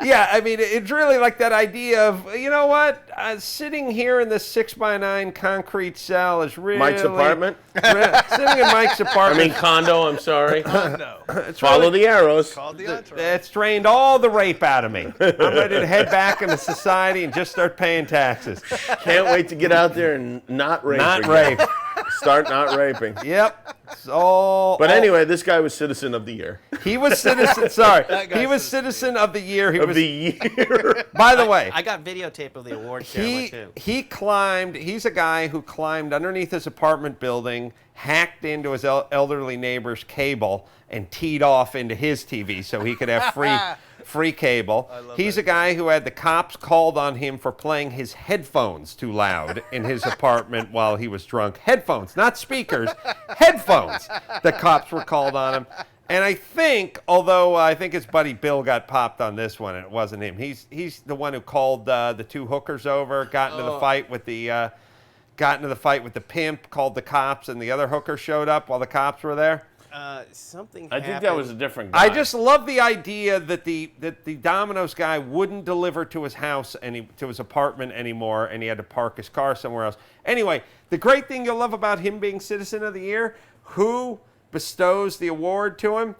Yeah, I mean, it's really like that idea of, you know what, sitting here in this 6x9 concrete cell is really... Mike's apartment? Sitting in Mike's apartment. I mean condo, I'm sorry. No. Follow the arrows. Called the entourage. It's drained all the rape out of me. I'm ready to head back into society and just start paying taxes. Can't wait to get out there and not rape. Not again. rape. Start not raping. Yep. But anyway, this guy was Citizen of the Year. He was citizen. Sorry, That he was guy's citizen of the year. He Of was. the year. By the way, I got videotape of the award ceremony too. he climbed. He's a guy who climbed underneath his apartment building, hacked into his elderly neighbor's cable, and teed off into his TV so he could have free cable. He's a guy who had the cops called on him for playing his headphones too loud in his apartment while he was drunk. Headphones, not speakers, headphones. The cops were called on him. And I think, although I think his buddy Bill got popped on this one, and it wasn't him. He's the one who called the two hookers over, got into the fight with the pimp, called the cops, and the other hooker showed up while the cops were there. Something I happened. think that was a different guy. I just love the idea that the Domino's guy wouldn't deliver to his house to his apartment anymore, and he had to park his car somewhere else. Anyway, the great thing you'll love about him being Citizen of the Year, who bestows the award to him?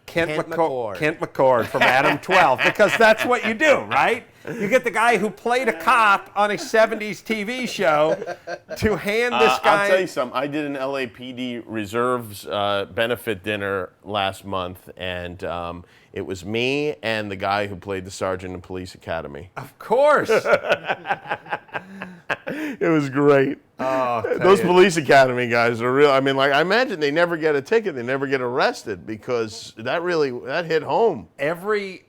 Kent McCord from Adam 12, because that's what you do, right? You get the guy who played a cop on a 70s TV show to hand this guy... I'll tell you something. I did an LAPD Reserves benefit dinner last month, and it was me and the guy who played the sergeant in Police Academy. Of course. It was great. Those Police Academy guys are real. I mean, like, I imagine they never get a ticket, they never get arrested, because that hit home. Every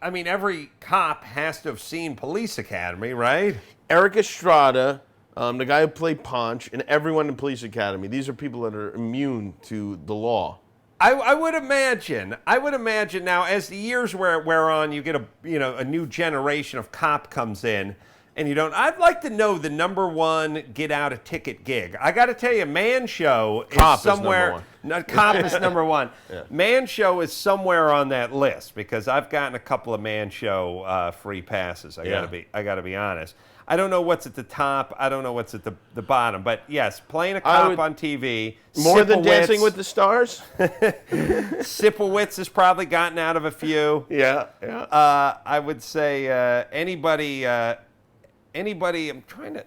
cop has to have seen Police Academy, right? Eric Estrada, the guy who played Punch, and everyone in Police Academy. These are people that are immune to the law. I would imagine. Now, as the years wear on, you get a new generation of cop comes in, and you don't. I'd like to know the number one get out a ticket gig. I got to tell you, Man Show is somewhere. Cop is number one. Yeah. Man Show is somewhere on that list, because I've gotten a couple of Man Show free passes. I gotta be honest. I don't know what's at the top. I don't know what's at the bottom. But yes, playing a cop on TV. More than Dancing with the Stars? Sipowicz has probably gotten out of a few. Yeah. I would say anybody. I'm trying to.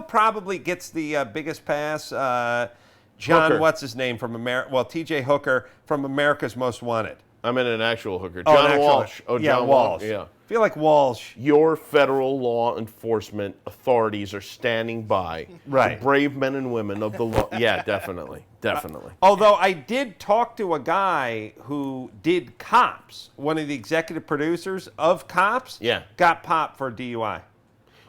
Probably gets the biggest pass. John, Hooker. what's his name from America? Well, T.J. Hooker from America's Most Wanted. I meant an actual hooker. John Walsh. Oh, John Walsh. Yeah. I feel like Walsh. Your federal law enforcement authorities are standing by. Right. The brave men and women of the law. Yeah, definitely. Definitely. Although I did talk to a guy who did Cops, one of the executive producers of Cops. Yeah. Got popped for DUI.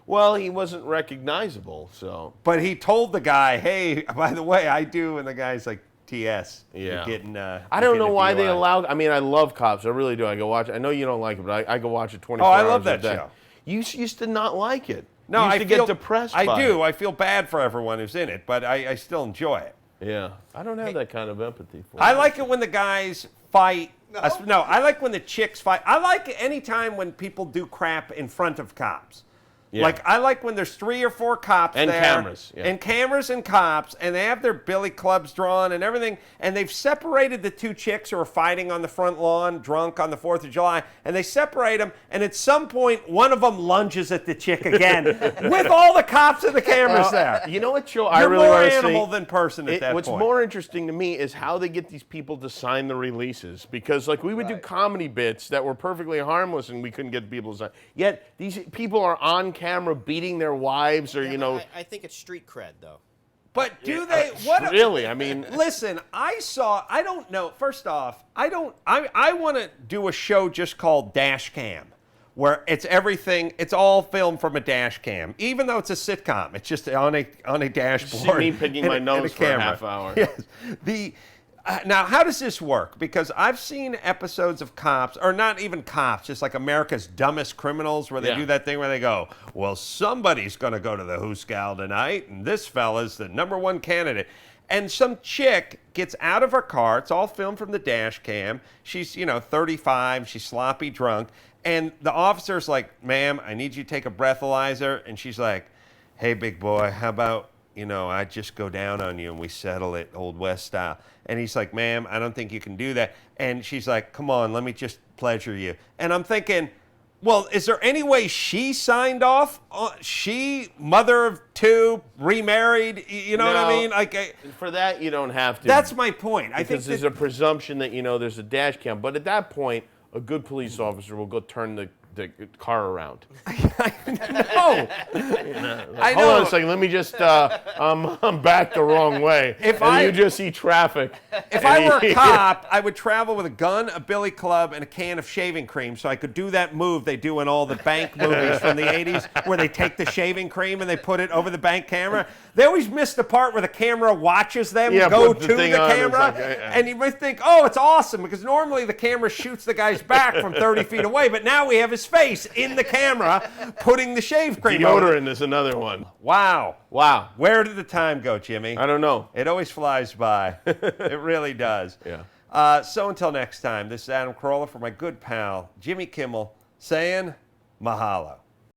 Well, he wasn't recognizable, so. But he told the guy, hey, by the way, I do. And the guy's like, TS. Yeah. You're getting, I don't know why they DUI. allowed. I mean, I love Cops. I really do. I go watch. I know you don't like it, but I go watch it 24 Oh, I hours love a that day. show. You used to not like it. No, you used I to feel get depressed by I do. it. I feel bad for everyone who's in it, but I still enjoy it. Yeah. I don't have that kind of empathy for I it. like it when the guys fight. No, I like when the chicks fight. I like it anytime when people do crap in front of cops. Yeah. Like, I like when there's 3 or 4 cops And there. cameras, yeah. And cameras and cops, and they have their billy clubs drawn and everything, and they've separated the 2 chicks who are fighting on the front lawn, drunk on the 4th of July, and they separate them, and at some point, one of them lunges at the chick again, with all the cops and the cameras there. You know what show I You're really more want to see? animal than person at that What's point. more interesting to me is how they get these people to sign the releases. Because, like, we would do comedy bits that were perfectly harmless and we couldn't get people to sign. Yet, these people are on camera beating their wives or, I think it's street cred, though. But do they? What? Really? I mean, Listen, I don't know. First off, I want to do a show just called Dash Cam, where it's everything. It's all filmed from a dash cam, even though it's a sitcom. It's just on a dashboard. see me picking my nose for a half hour. Yes. Now, how does this work? Because I've seen episodes of Cops, or not even Cops, just like America's Dumbest Criminals, where they do that thing where they go, well, somebody's going to go to the Hooskow tonight, and this fella's the #1 candidate. And some chick gets out of her car. It's all filmed from the dash cam. She's, 35. She's sloppy drunk. And the officer's like, ma'am, I need you to take a breathalyzer. And she's like, hey, big boy, how about, I just go down on you and we settle it Old West style. And he's like, ma'am, I don't think you can do that. And she's like, come on, let me just pleasure you. And I'm thinking, well, is there any way she signed off? She, mother of 2, remarried, you know what I mean? For that, you don't have to. That's my point. I think because there's a presumption that, there's a dash cam. But at that point, a good police officer will go turn the car around. No. I know. Hold on a second. Let me just, I'm back the wrong way. You just see traffic. If I were a cop, I would travel with a gun, a billy club, and a can of shaving cream so I could do that move they do in all the bank movies from the 80s where they take the shaving cream and they put it over the bank camera. They always miss the part where the camera watches them go to the camera. And you might think, oh, it's awesome because normally the camera shoots the guy's back from 30 feet away, but now we have his face in the camera putting the shave cream over. Deodorant is another one. Wow. Where did the time go, Jimmy? I don't know. It always flies by. It really does. Yeah. So until next time, this is Adam Carolla for my good pal, Jimmy Kimmel, saying mahalo.